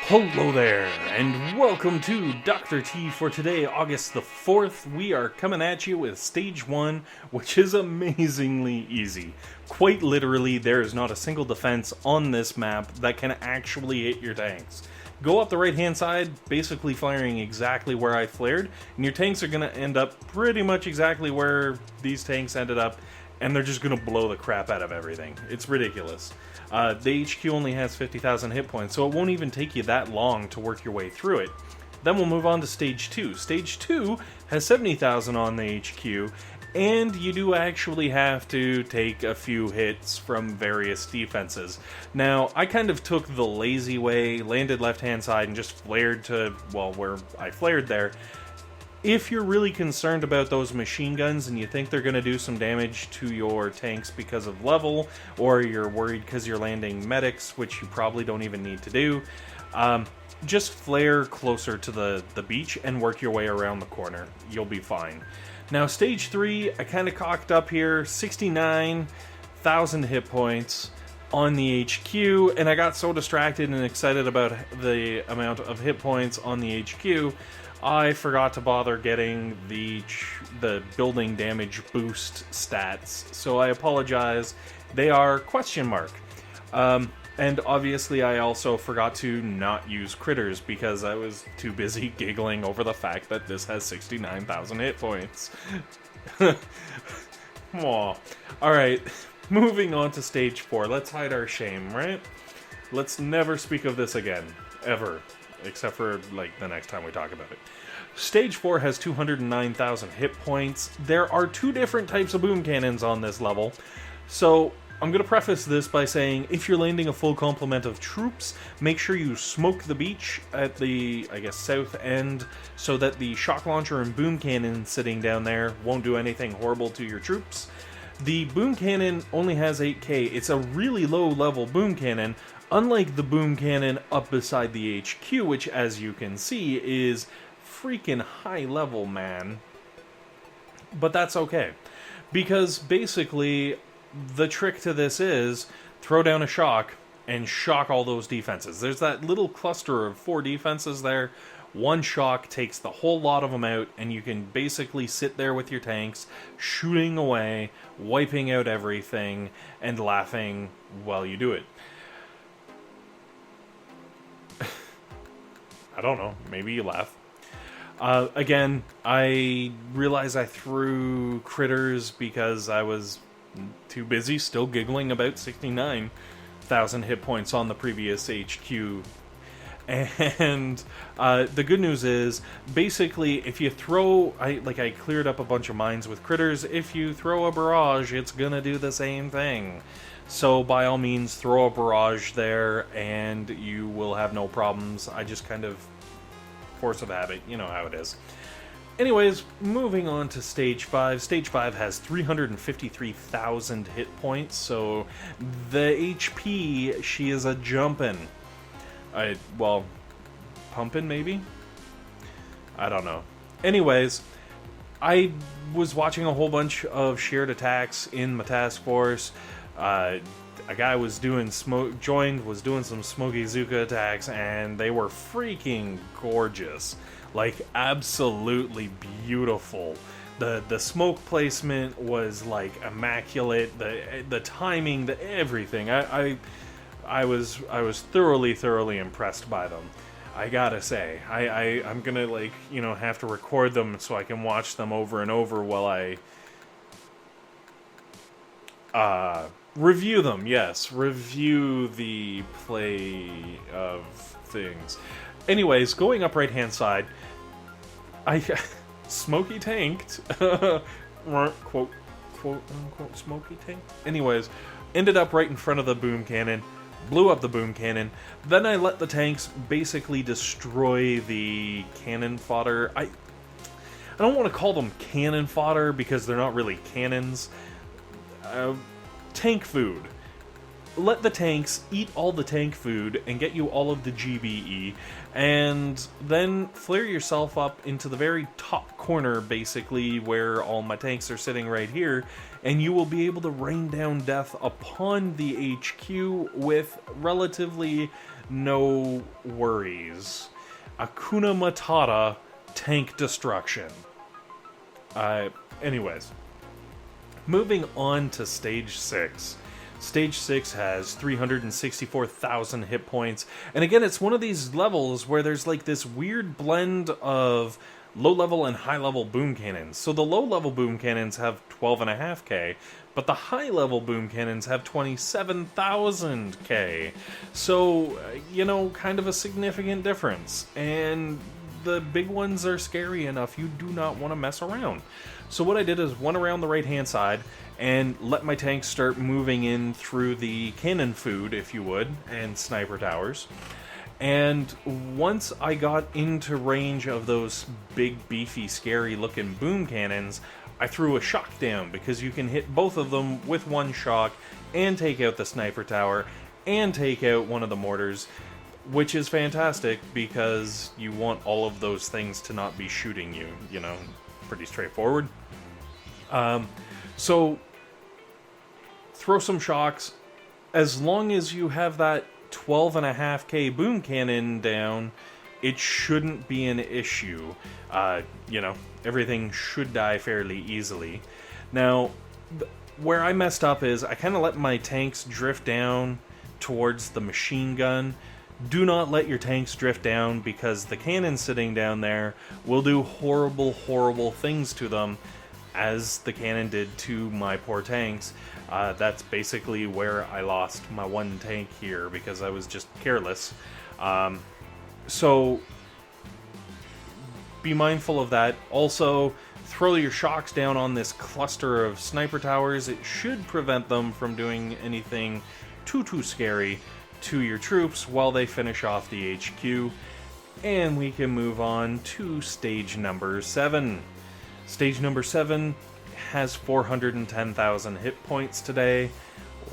Hello there, and welcome to Dr. T for today, August the 4th. We are coming at you with Stage 1, which is amazingly easy. Quite literally, there is not a single defense on this map that can actually hit your tanks. Go up the right-hand side, basically firing exactly where I flared, and your tanks are going to end up pretty much exactly where these tanks ended up, and they're just going to blow the crap out of everything. It's ridiculous. The HQ only has 50,000 hit points, so it won't even take you that long to work your way through it. Then we'll move on to Stage 2. Stage 2 has 70,000 on the HQ, and you do actually have to take a few hits from various defenses. Now, I kind of took the lazy way, landed left-hand side, and just flared to, well, where I flared there. If you're really concerned about those machine guns and you think they're going to do some damage to your tanks because of level, or you're worried because you're landing medics, which you probably don't even need to do, just flare closer to the beach and work your way around the corner. You'll be fine. Now, Stage 3, I kind of cocked up here, 69,000 hit points on the HQ, and I got so distracted and excited about the amount of hit points on the HQ, I forgot to bother getting the building damage boost stats, so I apologize. They are question mark. And obviously I also forgot to not use critters because I was too busy giggling over the fact that this has 69,000 hit points. Aw. Alright, moving on to Stage 4. Let's hide our shame, right? Let's never speak of this again. Ever. Except for, like, the next time we talk about it. Stage 4 has 209,000 hit points. There are two different types of boom cannons on this level. So, I'm going to preface this by saying, if you're landing a full complement of troops, make sure you smoke the beach at the, I guess, south end, so that the shock launcher and boom cannon sitting down there won't do anything horrible to your troops. The boom cannon only has 8k. It's a really low-level boom cannon, unlike the boom cannon up beside the HQ, which, as you can see, is freaking high-level, man. But that's okay. Because, basically, the trick to this is throw down a shock and shock all those defenses. There's that little cluster of 4 defenses there. One shock takes the whole lot of them out, and you can basically sit there with your tanks, shooting away, wiping out everything, and laughing while you do it. I don't know, maybe you laugh. Again, I realize I threw critters because I was too busy still giggling about 69,000 hit points on the previous HQ. And the good news is, basically, if you throw, I cleared up a bunch of mines with critters. If you throw a barrage, it's gonna do the same thing. So by all means, throw a barrage there, and you will have no problems. I just kind of, force of habit, you know how it is. Anyways, moving on to Stage 5. Stage 5 has 353,000 hit points, so the HP, she is a-jumpin'. Well, pumping maybe? I don't know. Anyways, I was watching a whole bunch of shared attacks in my task force. A guy was doing was doing some smoky Zooka attacks, and they were freaking gorgeous. Like, absolutely beautiful. The smoke placement was, like, immaculate. The timing, everything. I was thoroughly impressed by them. I gotta say, I'm gonna, like, you know, have to record them so I can watch them over and over while I review them. Yes, review the play of things. Anyways, going up right hand side, I smoky tanked, quote unquote smoky tank. Anyways, ended up right in front of the boom cannon. Blew up the boom cannon. Then I let the tanks basically destroy the cannon fodder. I don't want to call them cannon fodder because they're not really cannons. Tank food. Let the tanks eat all the tank food and get you all of the GBE, and then flare yourself up into the very top corner, basically, where all my tanks are sitting right here, and you will be able to rain down death upon the HQ with relatively no worries. Akuna Matata, tank destruction. Anyways, moving on to Stage 6. Stage 6 has 364,000 hit points, and again, it's one of these levels where there's like this weird blend of low-level and high-level boom cannons. So the low-level boom cannons have 12.5k, but the high-level boom cannons have 27,000k. So, you know, kind of a significant difference. And the big ones are scary enough, you do not want to mess around. So what I did is went around the right-hand side and let my tanks start moving in through the cannon food, if you would, and sniper towers. And once I got into range of those big, beefy, scary-looking boom cannons, I threw a shock down, because you can hit both of them with one shock and take out the sniper tower and take out one of the mortars, which is fantastic because you want all of those things to not be shooting you, you know, pretty straightforward. So, throw some shocks. As long as you have that 12.5k boom cannon down, it shouldn't be an issue. You know, everything should die fairly easily. Now, where I messed up is I kind of let my tanks drift down towards the machine gun. Do not let your tanks drift down, because the cannon sitting down there will do horrible, horrible things to them, as the cannon did to my poor tanks. That's basically where I lost my one tank here, because I was just careless. So, be mindful of that. Also, throw your shocks down on this cluster of sniper towers. It should prevent them from doing anything too scary to your troops while they finish off the HQ. And we can move on to stage number 7. Stage number 7 has 410,000 hit points today.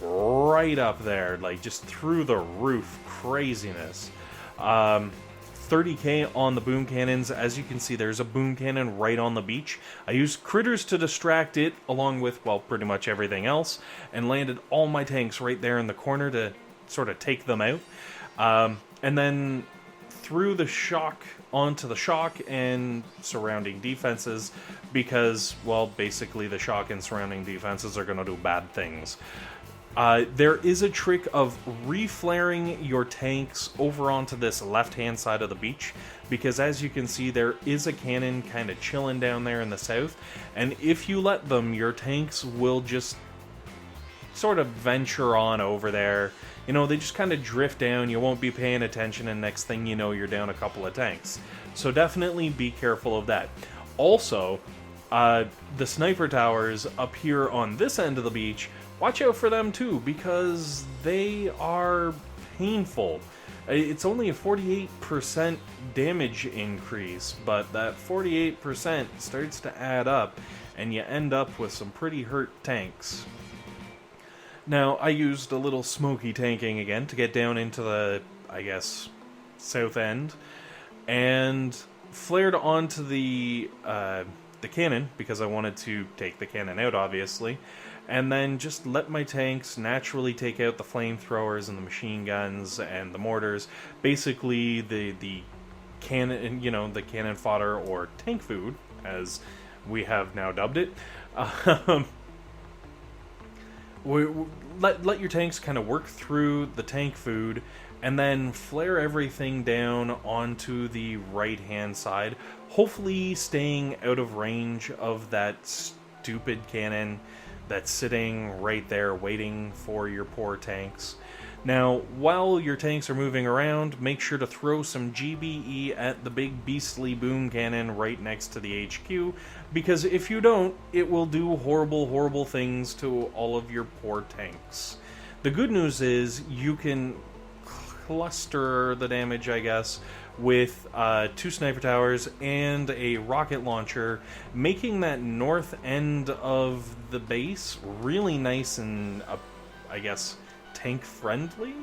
Right up there, like just through the roof craziness. 30k on the boom cannons. As you can see, there's a boom cannon right on the beach. I used critters to distract it, along with, well, pretty much everything else, and landed all my tanks right there in the corner to sort of take them out. And then threw the shock onto the shock and surrounding defenses, because, well, basically the shock and surrounding defenses are going to do bad things. There is a trick of reflaring your tanks over onto this left-hand side of the beach, because as you can see, there is a cannon kind of chilling down there in the south, and if you let them, your tanks will just sort of venture on over there. You know, they just kind of drift down, you won't be paying attention, and next thing you know, you're down a couple of tanks. So definitely be careful of that. Also, the sniper towers up here on this end of the beach, watch out for them too, because they are painful. It's only a 48% damage increase, but that 48% starts to add up, and you end up with some pretty hurt tanks. Now, I used a little smoky tanking again to get down into the, I guess, south end, and flared onto the cannon, because I wanted to take the cannon out, obviously, and then just let my tanks naturally take out the flamethrowers and the machine guns and the mortars. Basically, the cannon, you know, the cannon fodder, or tank food, as we have now dubbed it. Let your tanks kind of work through the tank food, and then flare everything down onto the right-hand side, hopefully staying out of range of that stupid cannon that's sitting right there waiting for your poor tanks. Now, while your tanks are moving around, make sure to throw some GBE at the big beastly boom cannon right next to the HQ, because if you don't, it will do horrible, horrible things to all of your poor tanks. The good news is you can cluster the damage, I guess, with 2 sniper towers and a rocket launcher, making that north end of the base really nice and, I guess, tank friendly.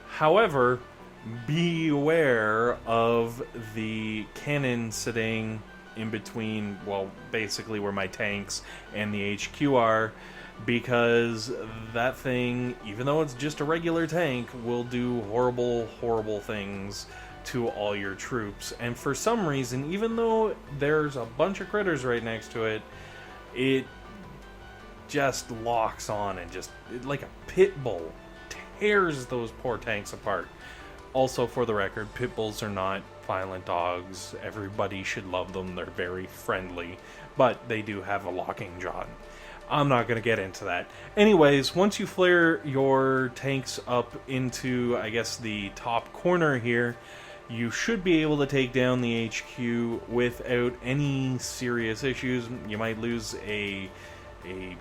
However, beware of the cannon sitting in between, well, basically where my tanks and the HQ are, because that thing, even though it's just a regular tank, will do horrible, horrible things to all your troops. And for some reason, even though there's a bunch of critters right next to it, it just locks on and just, like a pit bull, tears those poor tanks apart. Also, for the record, pit bulls are not violent dogs. Everybody should love them. They're very friendly, but they do have a locking jaw. I'm not going to get into that. Anyways, once you flare your tanks up into, I guess, the top corner here, you should be able to take down the HQ without any serious issues. You might lose a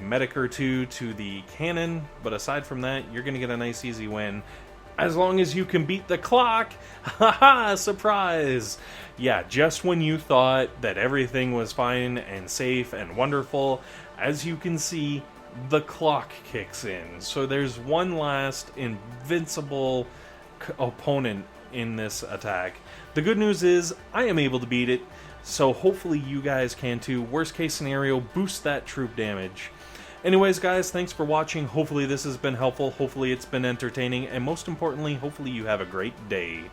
medic or two to the cannon, but aside from that, you're going to get a nice easy win. As long as you can beat the clock. Haha, surprise! Yeah, just when you thought that everything was fine and safe and wonderful, as you can see, the clock kicks in. So there's one last invincible opponent in this attack. The good news is, I am able to beat it, so hopefully you guys can too. Worst case scenario, boost that troop damage. Anyways, guys, thanks for watching. Hopefully this has been helpful. Hopefully it's been entertaining. And most importantly, hopefully you have a great day.